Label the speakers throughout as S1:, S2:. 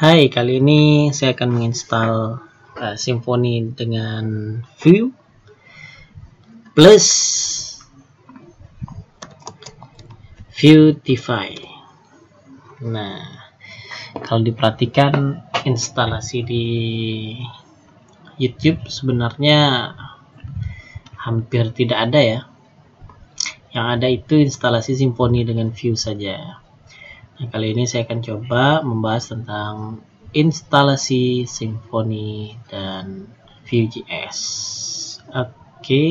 S1: Hai, kali ini saya akan menginstal Symfony dengan Vue plus Vuetify. Nah, kalau diperhatikan instalasi di YouTube sebenarnya hampir tidak ada ya. Yang ada itu instalasi Symfony dengan Vue saja. Nah, kali ini saya akan coba membahas tentang instalasi Symfony dan Vue.js. Oke.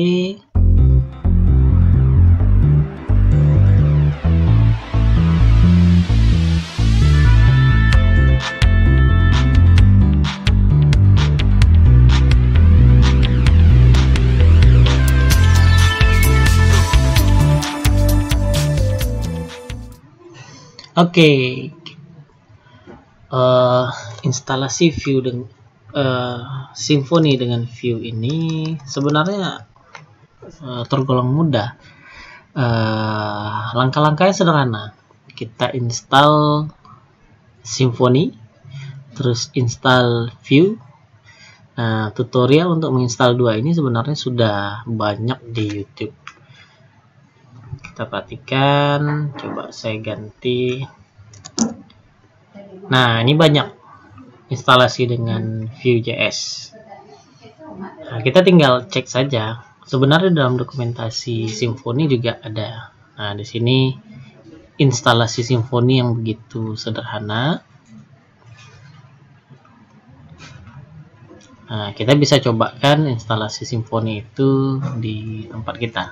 S1: Instalasi Vue dengan Symfony dengan Vue ini sebenarnya tergolong mudah. Langkah-langkahnya sederhana. Kita install Symfony, terus install Vue. Nah, tutorial untuk menginstal dua ini sebenarnya sudah banyak di YouTube. Kita perhatikan, coba saya ganti. Nah, ini banyak instalasi dengan Vue.js. Nah, kita tinggal cek saja. Sebenarnya dalam dokumentasi Symfony juga ada. Nah, di sini instalasi Symfony yang begitu sederhana. Nah, kita bisa cobakan instalasi Symfony itu di tempat kita.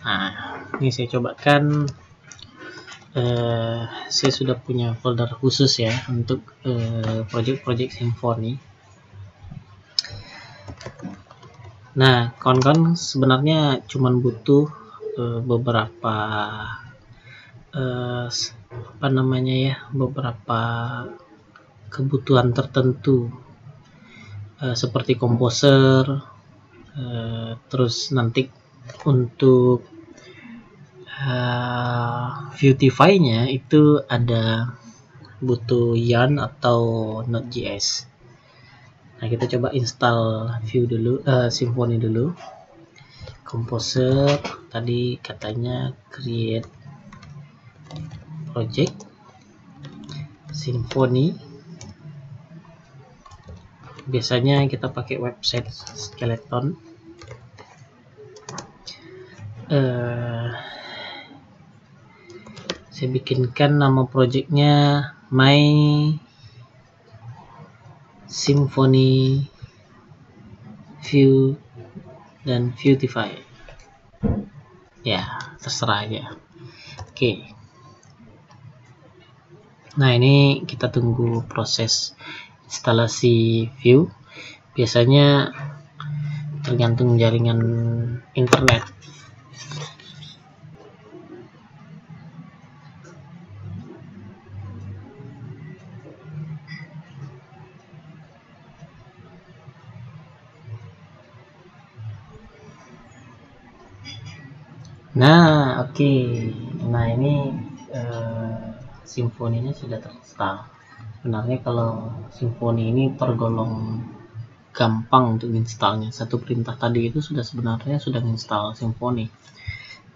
S1: Nah, ini saya cobakan. Saya sudah punya folder khusus ya untuk project-project Symfony. Nah, kawan-kawan sebenarnya cuma butuh beberapa beberapa kebutuhan tertentu seperti komposer, terus nanti untuk Vuetify-nya itu ada butuh Yarn atau Node.js. Nah, kita coba install Vue dulu, Symfony dulu. Composer tadi katanya create project Symfony. Biasanya kita pakai website Skeleton. Saya bikinkan nama projectnya My Symfony Vue dan Vuetify. Ya, terserah aja. Oke. Nah, ini kita tunggu proses instalasi Vue. Biasanya tergantung jaringan internet. Nah, oke. Nah, ini Symfony-nya sudah terinstall. Sebenarnya kalau Symfony ini tergolong gampang untuk installnya. Satu perintah tadi itu sebenarnya sudah install Symfony.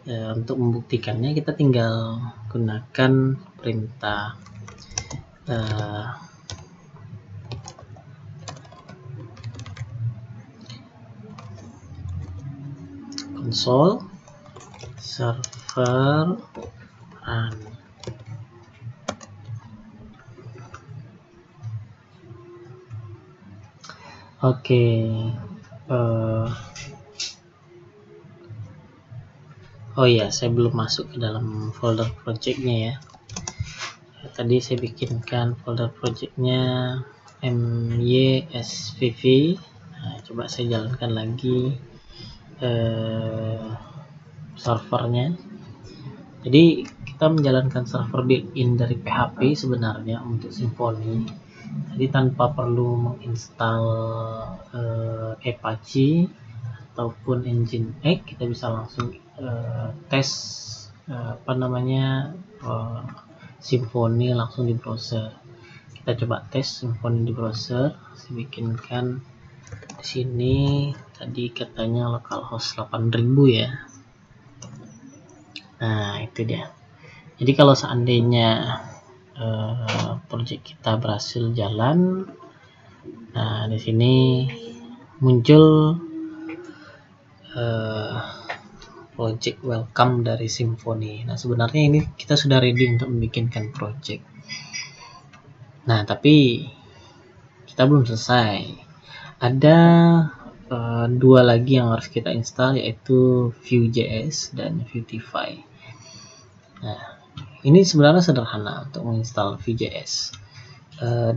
S1: Untuk membuktikannya kita tinggal gunakan perintah console server run. Oke. Oh ya, saya belum masuk ke dalam folder projectnya ya. Tadi saya bikinkan folder projectnya mysvv. Nah, coba saya jalankan lagi servernya. Jadi kita menjalankan server built-in dari PHP sebenarnya untuk Symfony. Jadi tanpa perlu menginstal Apache ataupun Nginx, kita bisa langsung tes Symfony langsung di browser. Kita coba tes Symfony di browser. Saya bikinkan di sini. Tadi katanya localhost 8000 ya. Nah, itu dia. Jadi kalau seandainya project kita berhasil jalan, nah di sini muncul project welcome dari Symfony. Nah, sebenarnya ini kita sudah ready untuk membikinkan project. Nah, tapi kita belum selesai. Ada dua lagi yang harus kita install, yaitu Vue.js dan Vuetify. Nah, ini sebenarnya sederhana untuk menginstal Vue.js.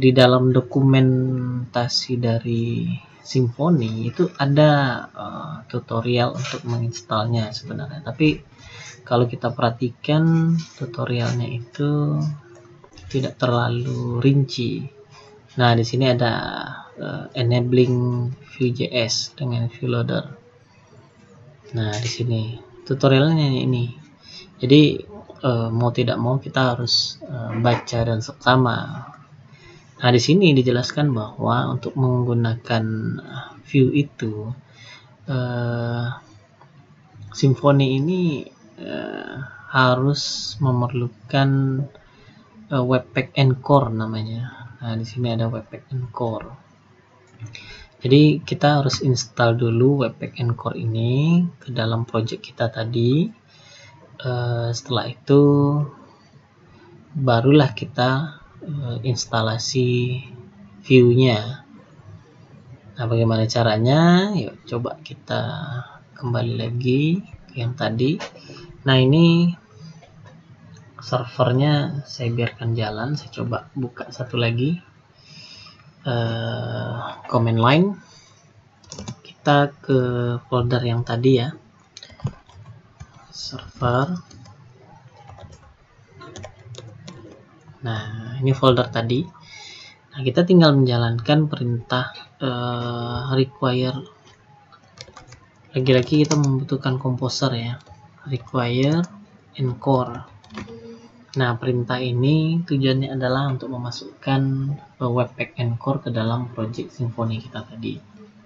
S1: Di dalam dokumentasi dari Symfony itu ada tutorial untuk menginstalnya sebenarnya. Tapi kalau kita perhatikan tutorialnya itu tidak terlalu rinci. Nah, di sini ada enabling Vue.js dengan Vue Loader. Nah, di sini tutorialnya ini. Jadi mau tidak mau kita harus baca dan seksama. Nah, di sini dijelaskan bahwa untuk menggunakan Vue itu Symfony ini harus memerlukan Webpack Encore namanya. Nah, di sini ada Webpack Encore. Jadi kita harus install dulu Webpack Encore ini ke dalam project kita tadi. Setelah itu barulah kita instalasi Vue-nya. Nah, bagaimana caranya? Yuk coba kita kembali lagi ke yang tadi. Nah, ini servernya saya biarkan jalan. Saya coba buka satu lagi command line. Kita ke folder yang tadi ya, server. Nah, ini folder tadi. Nah, kita tinggal menjalankan perintah require. Lagi-lagi kita membutuhkan komposer ya, require encore. Nah, perintah ini tujuannya adalah untuk memasukkan Webpack Encore ke dalam project Symfony kita tadi.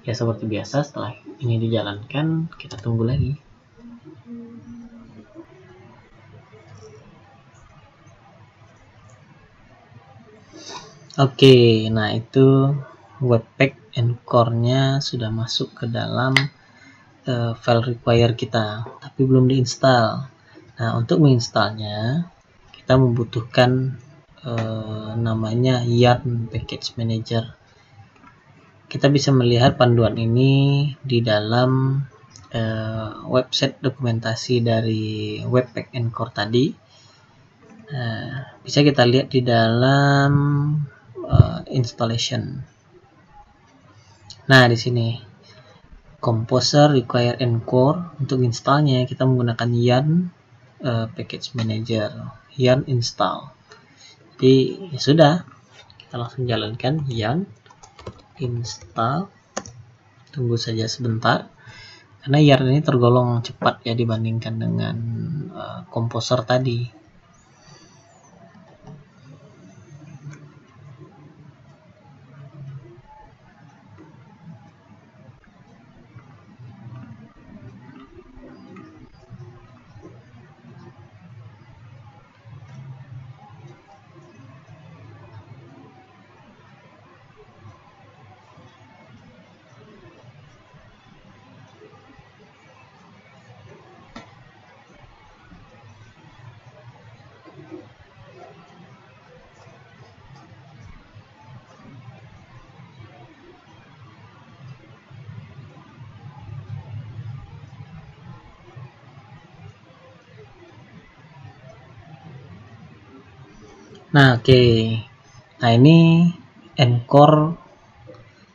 S1: Ya, seperti biasa, setelah ini dijalankan, kita tunggu lagi. Oke, nah itu Webpack Encore-nya sudah masuk ke dalam file require kita, tapi belum diinstal. Nah, untuk menginstalnya kita membutuhkan namanya Yarn Package Manager. Kita bisa melihat panduan ini di dalam website dokumentasi dari Webpack Encore tadi. Bisa kita lihat di dalam installation. Nah, di sini Composer require encore. Untuk installnya kita menggunakan yarn package manager, yarn install. Jadi ya sudah, kita langsung jalankan yarn install. Tunggu saja sebentar, karena yarn ini tergolong cepat ya dibandingkan dengan Composer tadi. Nah, oke. Nah, ini Encore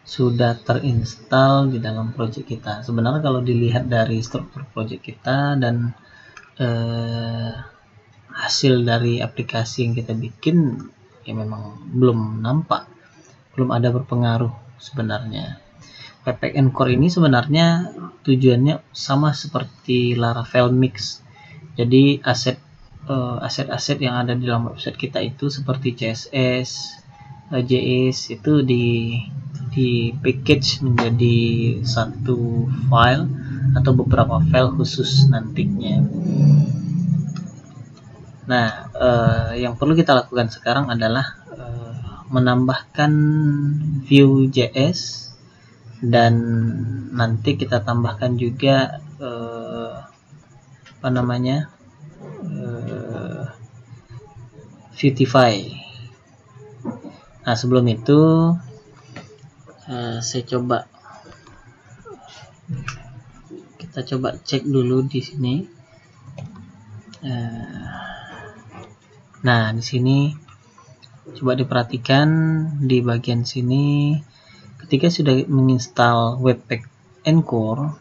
S1: sudah terinstall di dalam project kita. Sebenarnya kalau dilihat dari struktur project kita dan hasil dari aplikasi yang kita bikin, ya memang belum nampak, belum ada berpengaruh sebenarnya. Webpack Encore ini sebenarnya tujuannya sama seperti Laravel Mix. Jadi aset-aset yang ada di dalam website kita itu seperti CSS, JS itu di package menjadi satu file atau beberapa file khusus nantinya. Nah, yang perlu kita lakukan sekarang adalah menambahkan Vue.js, dan nanti kita tambahkan juga Vuetify. Nah, sebelum itu kita coba cek dulu di sini. Nah, di sini coba diperhatikan di bagian sini, ketika sudah menginstal Webpack Encore,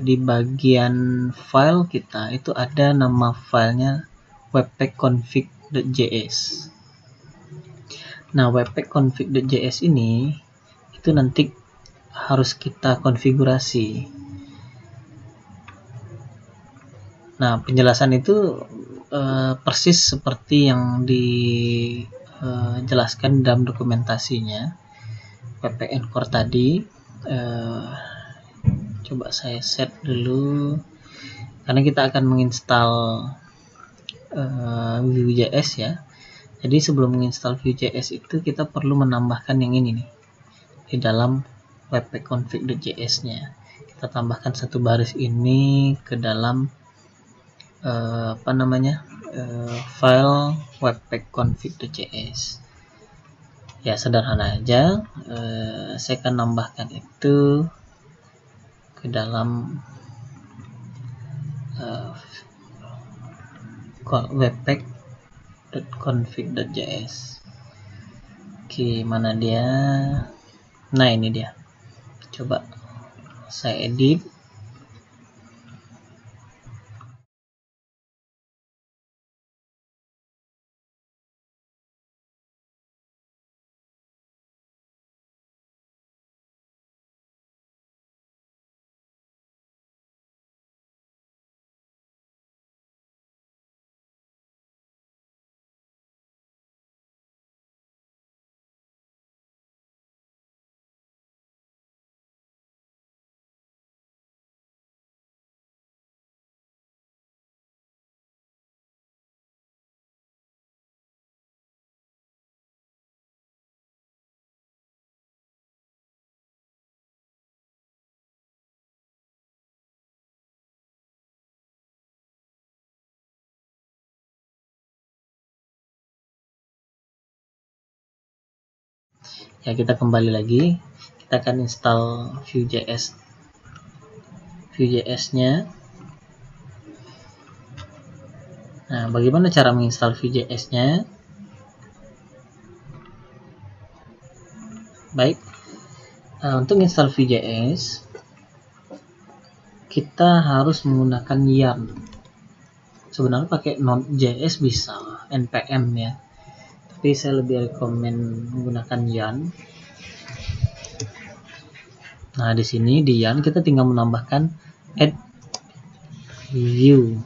S1: di bagian file kita itu ada nama filenya webpackconfig.js. Nah, webpackconfig.js ini itu nanti harus kita konfigurasi. Nah, penjelasan itu persis seperti yang dijelaskan dalam dokumentasinya Webpack Encore tadi. Coba saya set dulu, karena kita akan menginstal Vue.js ya. Jadi sebelum menginstal Vue.js itu kita perlu menambahkan yang ini nih di dalam webpackconfig.js nya. Kita tambahkan satu baris ini ke dalam file webpackconfig.js. Ya, sederhana aja. Saya akan nambahkan itu ke dalam webpack.config.js. Oke, mana dia? Nah, ini dia. Coba saya edit. Ya, kita kembali lagi. Kita akan install Vue.js-nya. Nah, bagaimana cara menginstal Vue.js-nya? Baik, untuk install Vue.js kita harus menggunakan yarn. Sebenarnya pakai Node.js bisa, npm ya, tapi saya lebih rekomen menggunakan yarn. Nah, di sini di yarn kita tinggal menambahkan add view.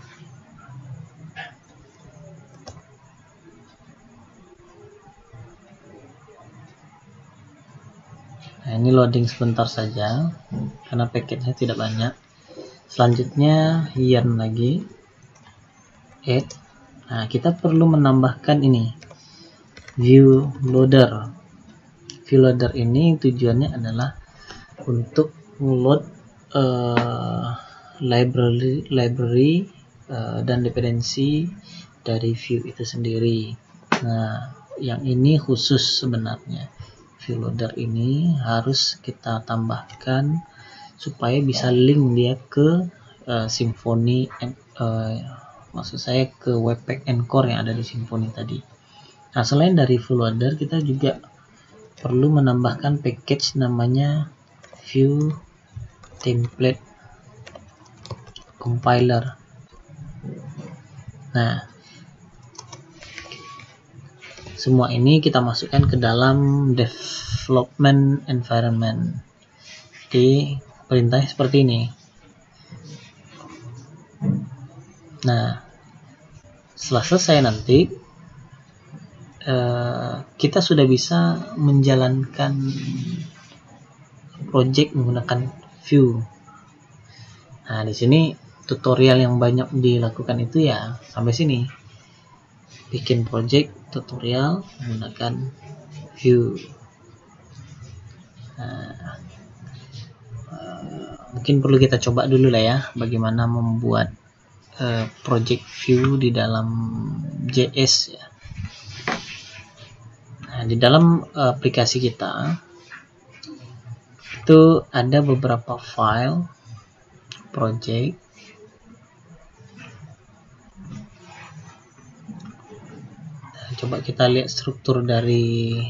S1: Nah, ini loading sebentar saja karena paketnya tidak banyak. Selanjutnya yarn lagi, add. Nah, kita perlu menambahkan ini view loader. View loader ini tujuannya adalah untuk load library dan dependensi dari view itu sendiri. Nah, yang ini khusus sebenarnya. View loader ini harus kita tambahkan supaya bisa link dia ke Symfony, maksud saya ke Webpack Encore yang ada di Symfony tadi. Nah, selain dari view loader, kita juga perlu menambahkan package namanya Vue template compiler. Nah, semua ini kita masukkan ke dalam development environment. Jadi perintahnya seperti ini. Nah, setelah selesai nanti kita sudah bisa menjalankan project menggunakan Vue. Nah, di sini tutorial yang banyak dilakukan itu ya sampai sini. Bikin project tutorial menggunakan Vue. Nah, mungkin perlu kita coba dulu lah ya bagaimana membuat project Vue di dalam JS ya. Nah, di dalam aplikasi kita itu ada beberapa file project. Nah, coba kita lihat struktur dari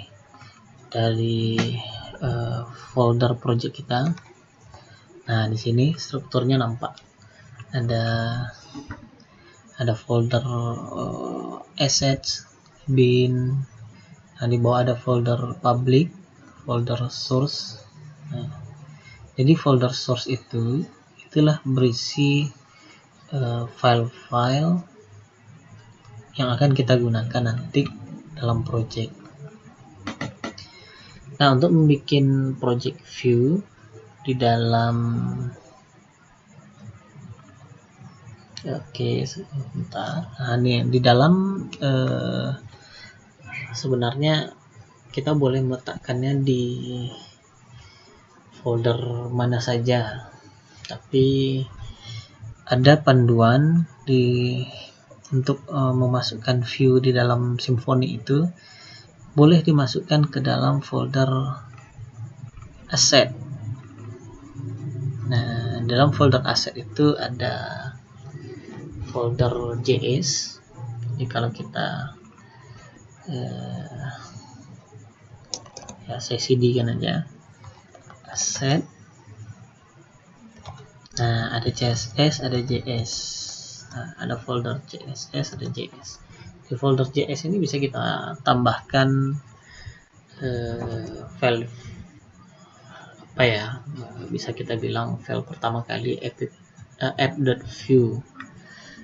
S1: folder project kita. Nah, di sini strukturnya nampak ada folder assets, bin. Nah, di bawah ada folder public, folder source. Nah, jadi folder source itulah berisi file-file yang akan kita gunakan nanti dalam project. Nah, untuk membuat project Vue di dalam sebentar. Nah, ini di dalam sebenarnya kita boleh meletakkannya di folder mana saja, tapi ada panduan untuk memasukkan Vue di dalam Symfony itu boleh dimasukkan ke dalam folder asset. Nah, dalam folder asset itu ada folder JS. Jadi kalau kita ya saya cd-kan aja asset. Nah, ada CSS, ada JS. Nah, ada folder CSS, ada JS. Di folder JS ini bisa kita tambahkan file apa ya? Bisa kita bilang file pertama kali app.vue.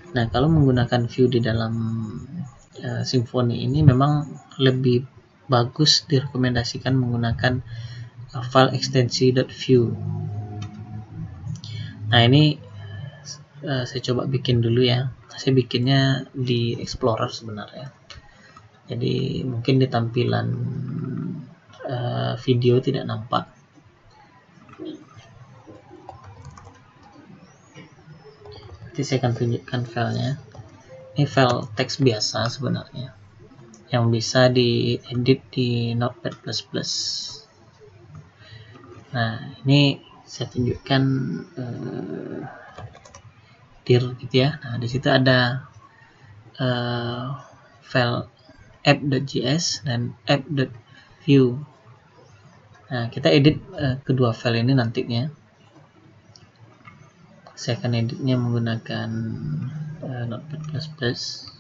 S1: Nah, kalau menggunakan Vue di dalam Symfony ini memang lebih bagus direkomendasikan menggunakan file ekstensi .vue. Nah, ini saya coba bikin dulu ya. Saya bikinnya di Explorer sebenarnya. Jadi mungkin di tampilan video tidak nampak. Nanti saya akan tunjukkan filenya. Ini file teks biasa sebenarnya yang bisa diedit di Notepad++. Nah, ini saya tunjukkan dir gitu ya. Nah, di situ ada file app.js dan app.vue. Nah, kita edit kedua file ini nantinya. Saya akan editnya menggunakan Notepad++.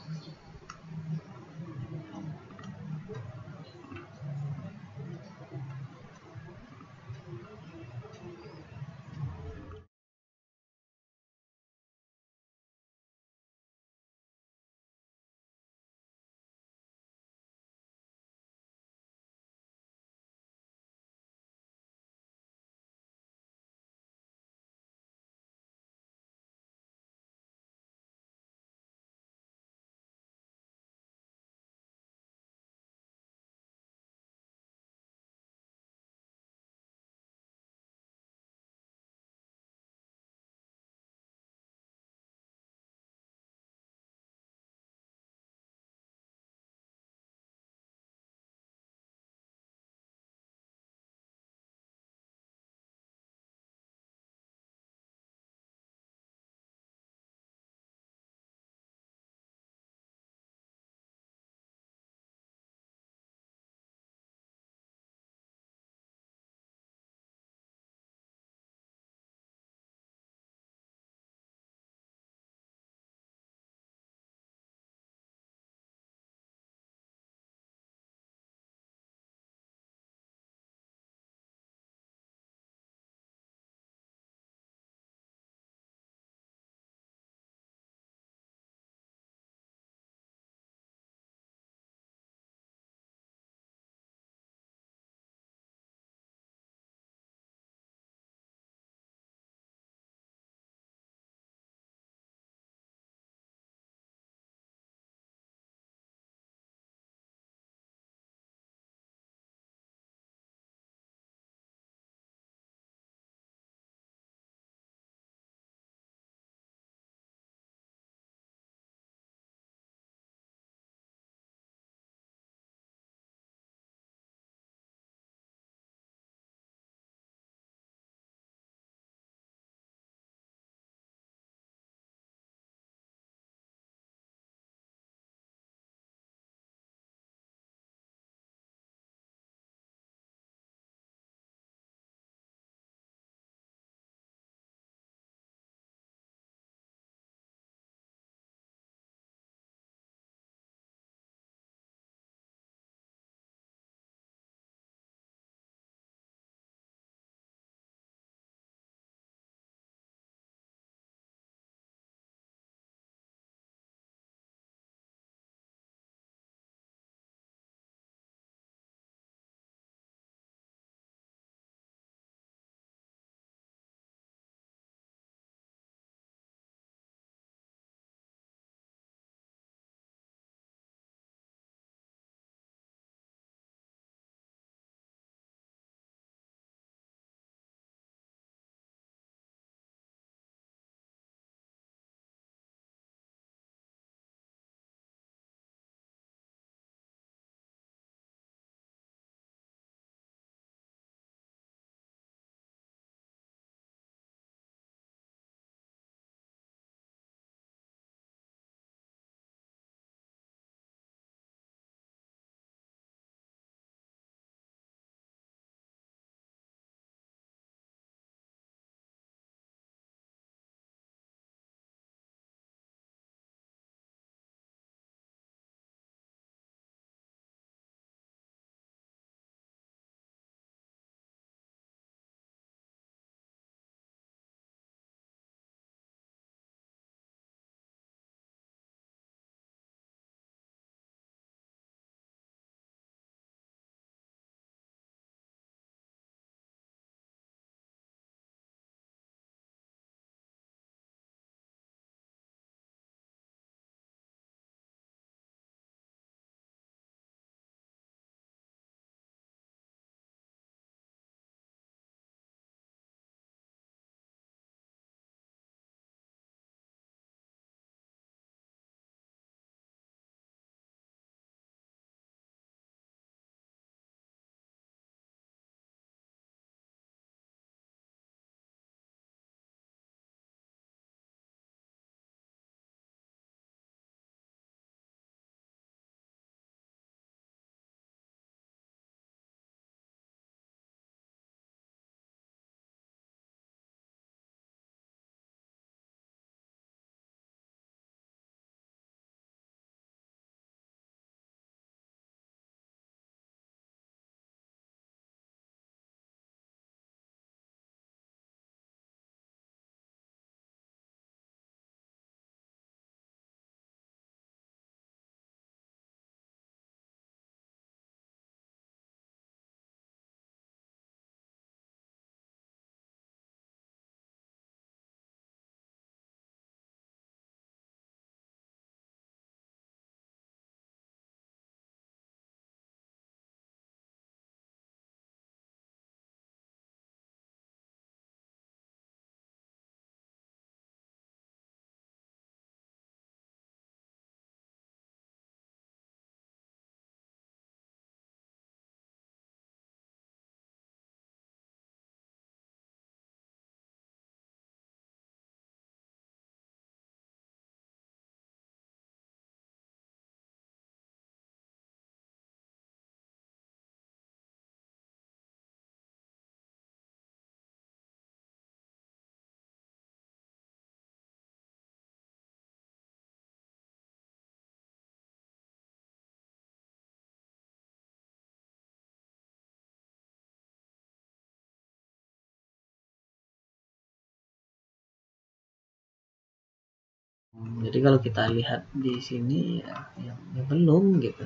S1: Jadi kalau kita lihat di sini ya belum gitu,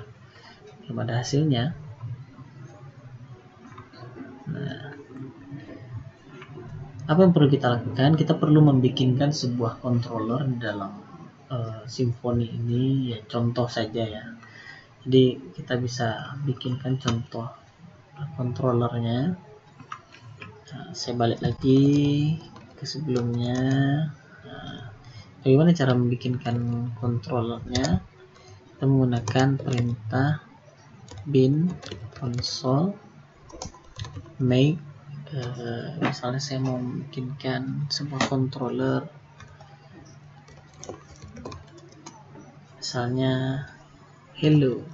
S1: belum ada hasilnya. Nah, apa yang perlu kita lakukan? Kita perlu membikinkan sebuah controller di dalam Symfony ini, ya contoh saja ya. Jadi kita bisa bikinkan contoh controllernya. Nah, saya balik lagi ke sebelumnya. Nah, bagaimana cara membikinkan controllernya? Kita menggunakan perintah bin console make. Misalnya saya mau bikinkan sebuah controller, misalnya hello.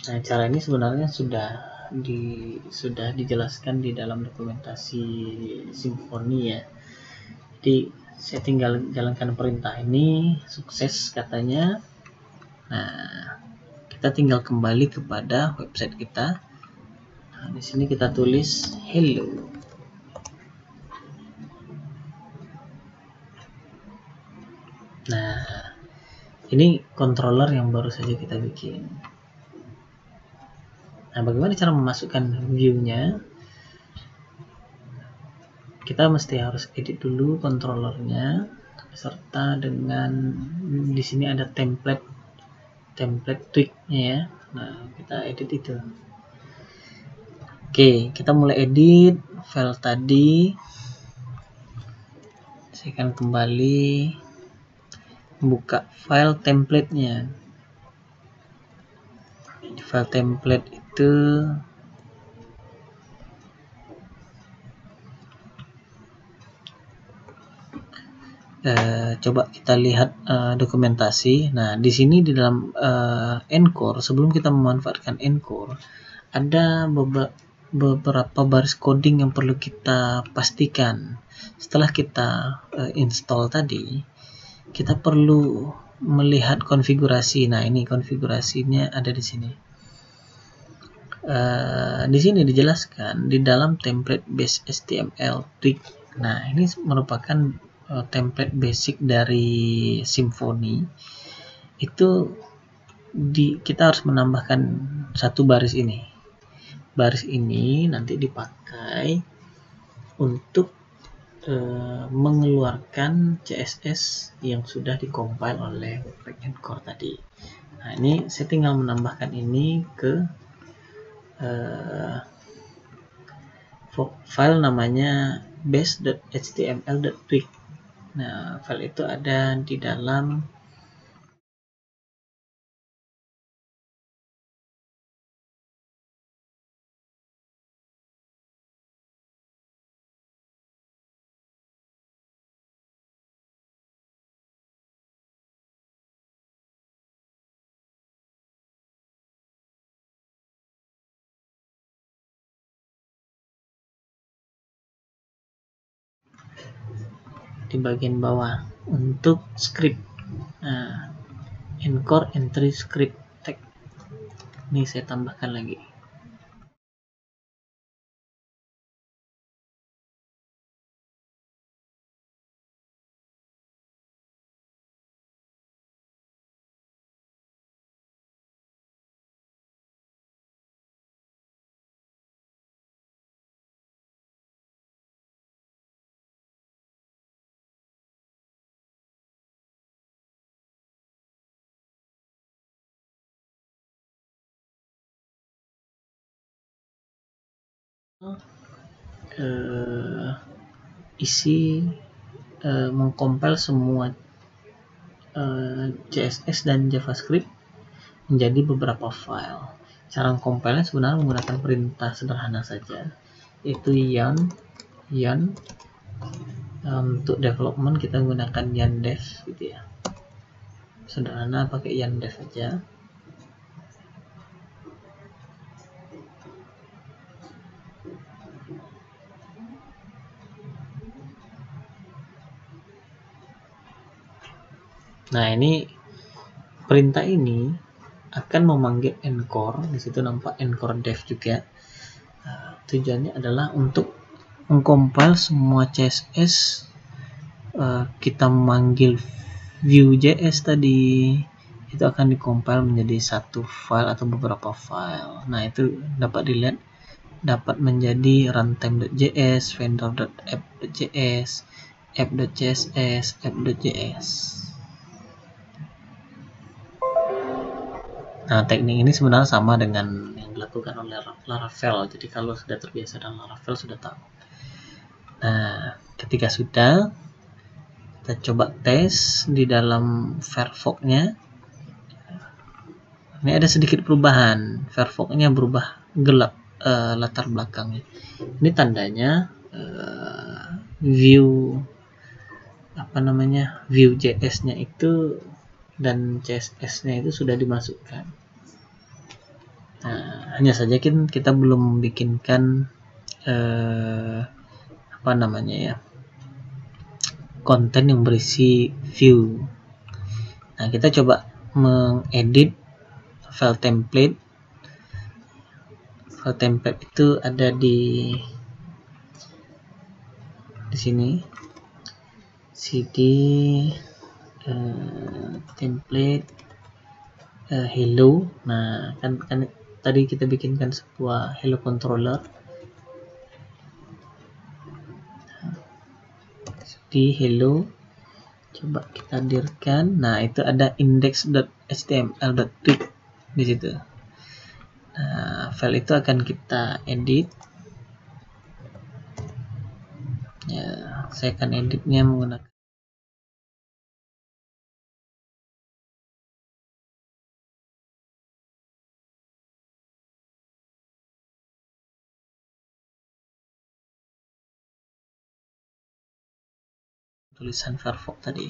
S1: Nah, cara ini sebenarnya sudah dijelaskan di dalam dokumentasi Symfony ya. Jadi saya tinggal jalankan perintah ini, sukses katanya. Nah, kita tinggal kembali kepada website kita. Nah, di sini kita tulis hello. Nah, ini controller yang baru saja kita bikin. Nah, bagaimana cara memasukkan view-nya? Kita mesti harus edit dulu controllernya beserta dengan di sini ada template tweak-nya ya. Nah, kita edit itu. Oke, kita mulai edit file tadi. Saya akan kembali buka file template-nya. Di file template itu coba kita lihat dokumentasi. Nah, di sini di dalam Encore, sebelum kita memanfaatkan Encore, ada beberapa baris coding yang perlu kita pastikan. Setelah kita install tadi, kita perlu melihat konfigurasi. Nah, ini konfigurasinya ada di sini. Di sini dijelaskan di dalam template base HTML tweak. Nah, ini merupakan template basic dari Symfony. Itu kita harus menambahkan satu baris ini. Baris ini nanti dipakai untuk mengeluarkan CSS yang sudah dikompil oleh Webpack Encore tadi. Nah, ini saya tinggal menambahkan ini ke file namanya base.html.tweak. Nah, file itu ada di dalam di bagian bawah untuk script. Nah, Encore entry script tag. Ini saya tambahkan lagi. Isi mengkompil semua CSS dan JavaScript menjadi beberapa file. Cara mengkompilnya sebenarnya menggunakan perintah sederhana saja, yaitu yarn. Untuk development kita menggunakan yarn-dev gitu ya. Sederhana pakai yarn-dev aja. Nah, ini perintah ini akan memanggil Encore. Di situ nampak Encore dev juga. Tujuannya adalah untuk mengcompile semua CSS, kita memanggil Vue.js tadi, itu akan dikompil menjadi satu file atau beberapa file. Nah, itu dapat dilihat dapat menjadi runtime.js, vendor.app.js, app.css, app.js. Nah, teknik ini sebenarnya sama dengan yang dilakukan oleh Laravel. Jadi kalau sudah terbiasa dengan Laravel sudah tahu. Nah, ketika sudah, kita coba tes di dalam Firefox-nya. Ini ada sedikit perubahan. Firefox-nya berubah gelap latar belakangnya. Ini tandanya Vue.js-nya itu dan CSS-nya itu sudah dimasukkan. Nah, hanya saja kita belum bikinkan konten yang berisi view. Nah, kita coba mengedit file template. File template itu ada di sini, cd template hello. Nah, kan tadi kita bikinkan sebuah hello controller di hello. Coba kita hadirkan. Nah, itu ada index.html.tweet di situ. Nah, file itu akan kita edit. Ya, saya akan editnya menggunakan tulisan Firefox tadi,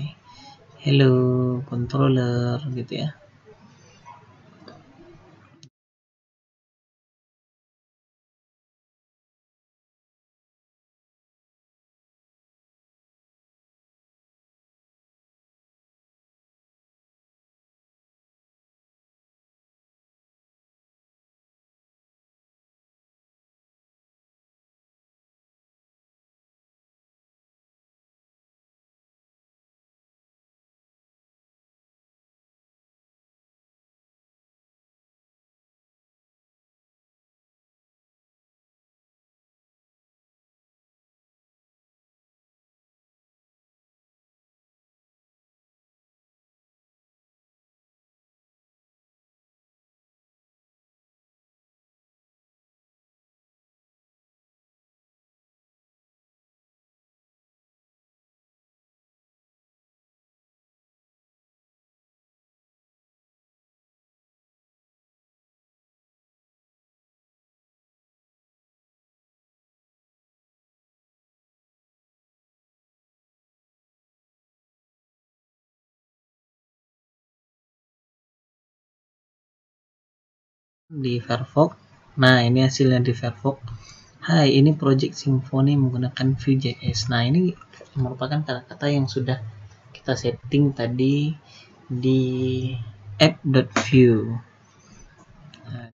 S1: hello controller gitu ya. Di Firefox. Nah, ini hasilnya di Firefox. Hai, ini project Symfony menggunakan Vue.js. Nah, ini merupakan kata-kata yang sudah kita setting tadi di app.vue. Nah,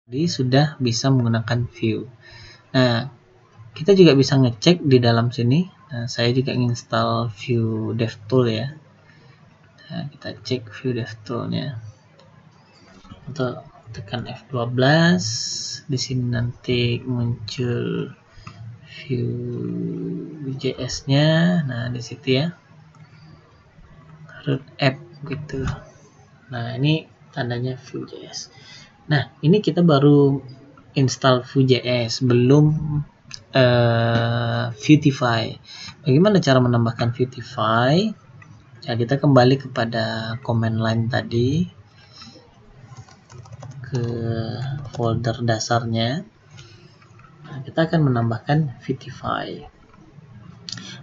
S1: jadi sudah bisa menggunakan Vue. Nah, kita juga bisa ngecek di dalam sini. Nah, saya juga install Vue DevTool ya. Nah, kita cek Vue DevTool-nya. Untuk tekan F12, di sini nanti muncul Vue.js-nya. Nah, di situ ya. Root app gitu. Nah, ini tandanya Vue.js. Nah, ini kita baru install Vue.js, belum Vuetify. Bagaimana cara menambahkan Vuetify? Ya, kita kembali kepada command line tadi, ke folder dasarnya. Nah, kita akan menambahkan Vuetify.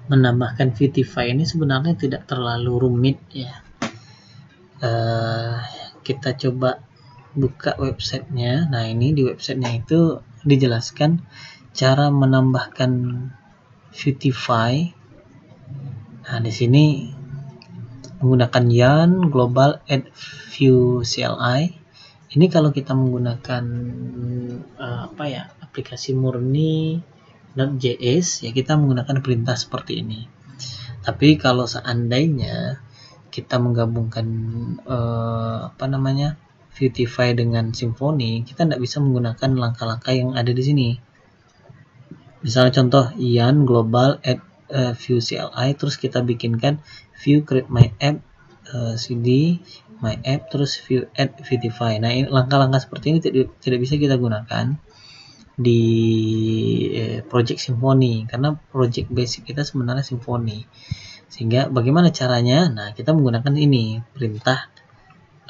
S1: Menambahkan Vuetify ini sebenarnya tidak terlalu rumit ya. Kita coba buka websitenya. Nah, ini di websitenya itu dijelaskan cara menambahkan Vuetify. Nah, di sini menggunakan yarn global add view CLI. Ini kalau kita menggunakan aplikasi murni Node.js, ya kita menggunakan perintah seperti ini. Tapi kalau seandainya kita menggabungkan Vuetify dengan Symfony, kita tidak bisa menggunakan langkah-langkah yang ada di sini. Misalnya contoh yarn global add view CLI, terus kita bikinkan view create my app cd my app, terus view add Vuetify. Nah, langkah-langkah seperti ini tidak bisa kita gunakan di project Symfony, karena project basic kita sebenarnya Symfony. Sehingga bagaimana caranya? Nah, kita menggunakan ini perintah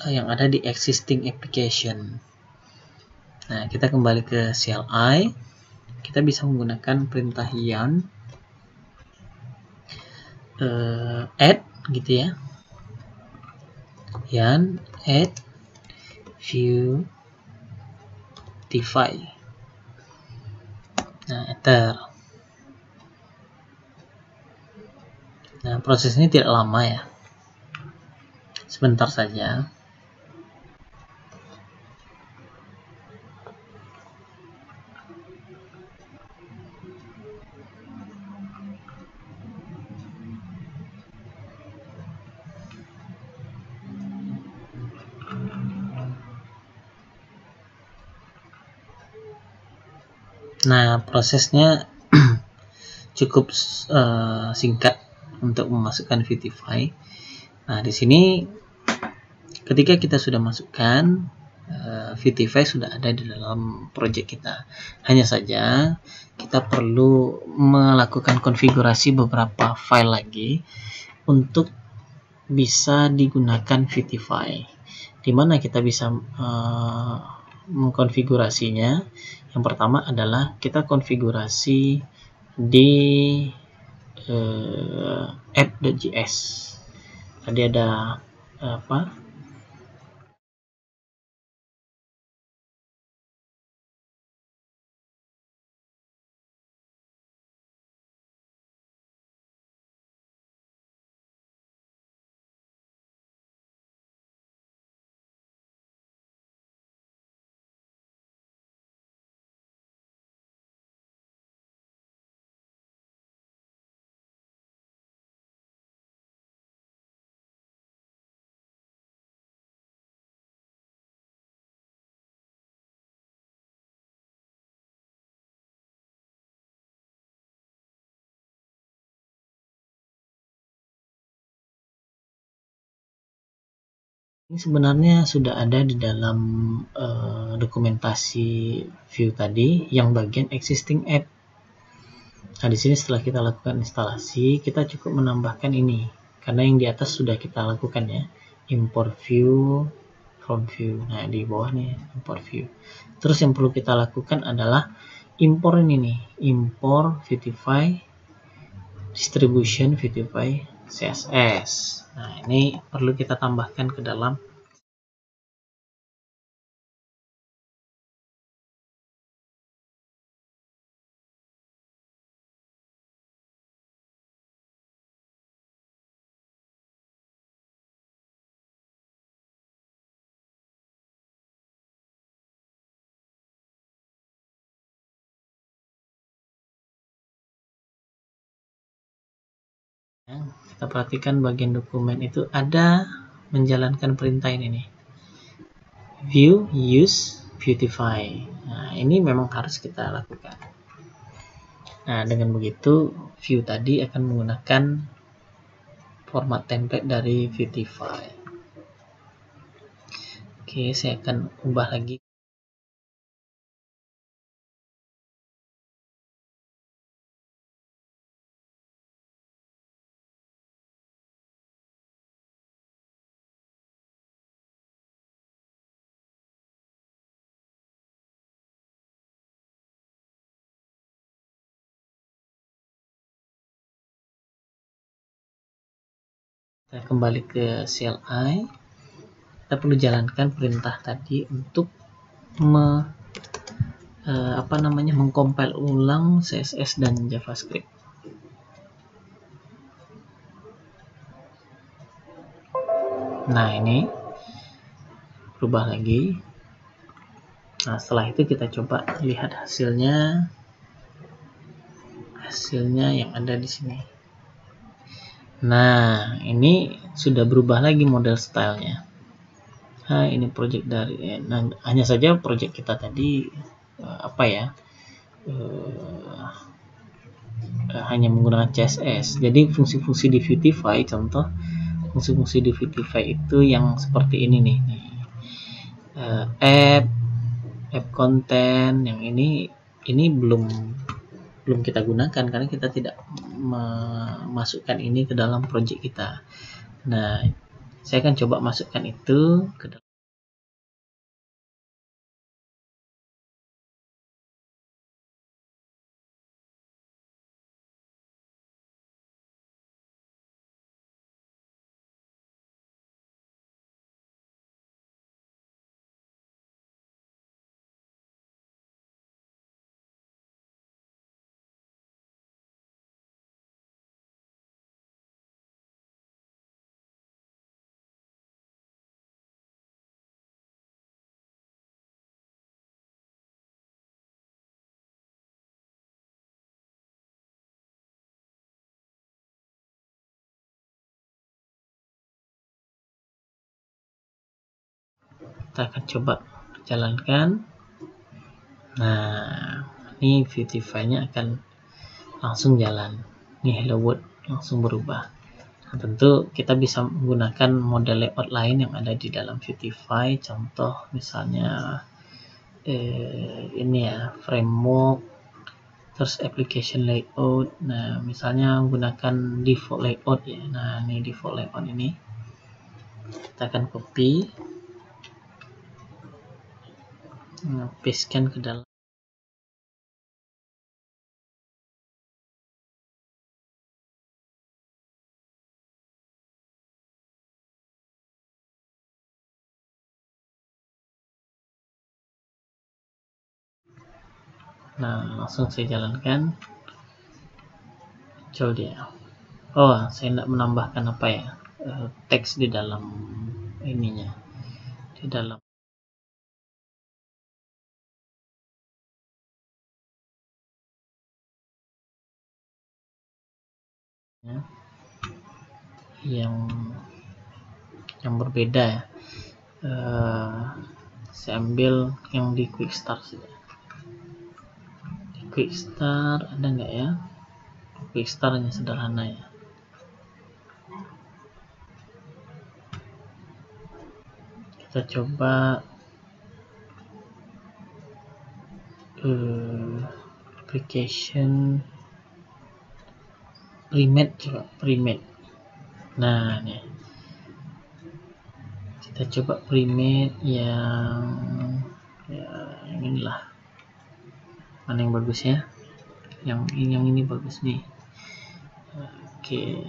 S1: yang ada di existing application. Nah, kita kembali ke CLI, kita bisa menggunakan perintah yarn add gitu ya, yarn add Vuetify. Nah, enter. Nah, proses ini tidak lama ya, sebentar saja. Nah, prosesnya cukup singkat untuk memasukkan Vuetify. Nah, di sini ketika kita sudah masukkan Vuetify sudah ada di dalam project kita. Hanya saja kita perlu melakukan konfigurasi beberapa file lagi untuk bisa digunakan Vuetify. Di mana kita bisa mengkonfigurasinya? Yang pertama adalah kita konfigurasi di app.js. Tadi ada ini sebenarnya sudah ada di dalam dokumentasi Vue tadi yang bagian existing app. Nah, di sini setelah kita lakukan instalasi, kita cukup menambahkan ini karena yang di atas sudah kita lakukan ya, import Vue from Vue. Nah, di bawah nih import Vue. Terus yang perlu kita lakukan adalah import ini nih, import Vuetify distribution Vuetify CSS. Nah, ini perlu kita tambahkan ke dalam kita perhatikan bagian dokumen itu ada menjalankan perintah ini nih, view use Vuetify. Nah, ini memang harus kita lakukan. Nah, dengan begitu Vue tadi akan menggunakan format template dari Vuetify. Oke, saya akan ubah lagi. Kita kembali ke CLI. Kita perlu jalankan perintah tadi untuk mengcompile ulang CSS dan JavaScript. Nah, ini berubah lagi. Nah, setelah itu kita coba lihat hasilnya yang ada di sini. Nah, ini sudah berubah lagi model stylenya. Nah, ini project dari hanya saja project kita tadi hanya menggunakan CSS. Jadi fungsi-fungsi di Vuetify, contoh fungsi-fungsi di Vuetify itu yang seperti ini nih. App content yang ini belum kita gunakan karena kita tidak memasukkan ini ke dalam project kita. Nah, saya akan coba masukkan itu ke dalam. Kita akan coba jalankan. Nah, ini Vuetify-nya akan langsung jalan. Ini Hello World langsung berubah. Nah, tentu kita bisa menggunakan model layout lain yang ada di dalam Vuetify. Contoh misalnya ini ya, framework, terus application layout. Nah, misalnya menggunakan default layout ya. Nah, ini default layout ini. Kita akan copy, pastekan ke dalam. Nah, langsung saya jalankan. Muncul dia. Oh, saya tidak menambahkan teks di dalam ininya, di dalam. yang berbeda ya. Saya ambil yang di quick start saja. Di quick start ada nggak ya? Quick start hanya sederhana ya. Kita coba application primate, coba primate. Nah, nih kita coba primate yang inilah. Mana yang bagus ya? Yang ini bagus nih. Oke.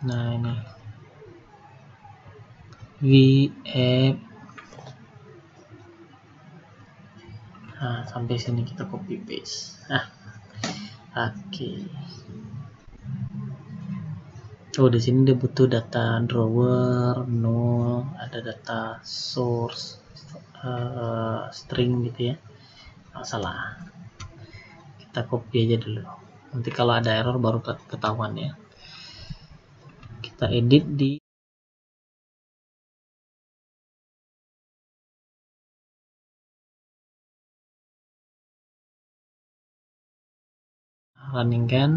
S1: Nah, ini VF. Nah, sampai sini kita copy paste. Oke. Oh, di sini dia butuh data drawer, null, ada data source, string gitu ya. Nggak salah. Kita copy aja dulu. Nanti kalau ada error baru ketahuan ya. Kita edit di running kan.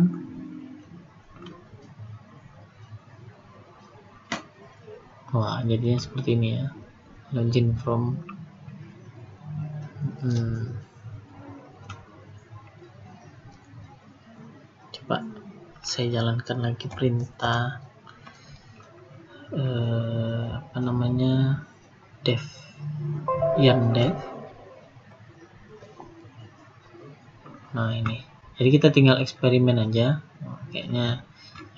S1: Wah, jadinya seperti ini ya. Login from coba saya jalankan lagi perintah dev dev. Nah, ini jadi kita tinggal eksperimen aja. Kayaknya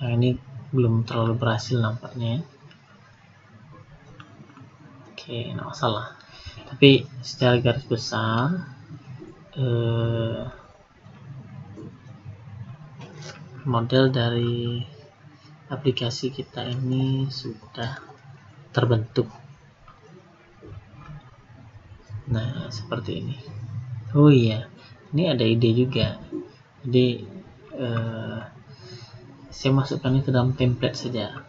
S1: yang ini belum terlalu berhasil nampaknya. Oke, nggak masalah. Tapi secara garis besar model dari aplikasi kita ini sudah terbentuk. Nah, seperti ini. Oh iya, ini ada ide juga. Jadi saya masukkannya ke dalam template saja.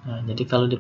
S1: Nah, jadi kalau di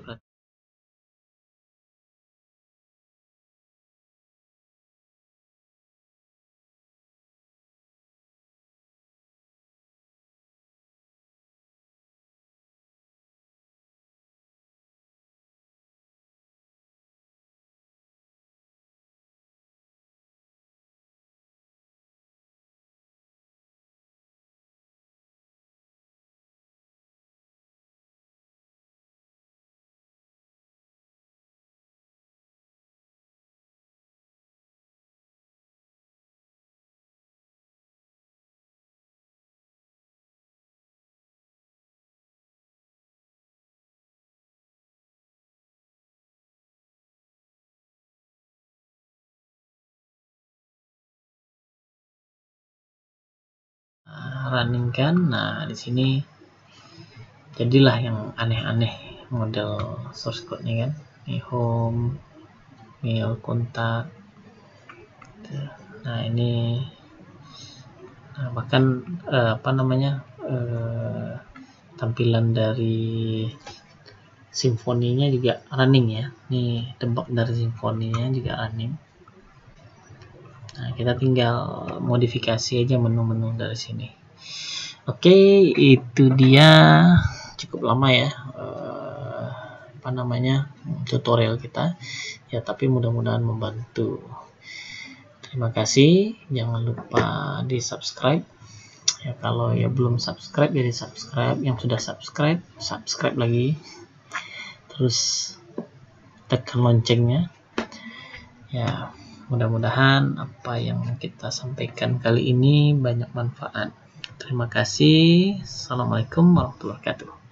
S1: running kan, nah di sini jadilah yang aneh-aneh model source code-nya kan. Ini home, mail, kontak. Nah ini, nah, bahkan tampilan dari simfoninya juga running ya. Nih tebak dari simfoninya juga running. Nah, kita tinggal modifikasi aja menu-menu dari sini. Oke, itu dia cukup lama ya tutorial kita ya, tapi mudah-mudahan membantu. Terima kasih, jangan lupa di subscribe ya. Kalau ya belum subscribe jadi subscribe, yang sudah subscribe lagi, terus tekan loncengnya ya. Mudah-mudahan apa yang kita sampaikan kali ini banyak manfaat. Terima kasih. Assalamualaikum warahmatullahi wabarakatuh.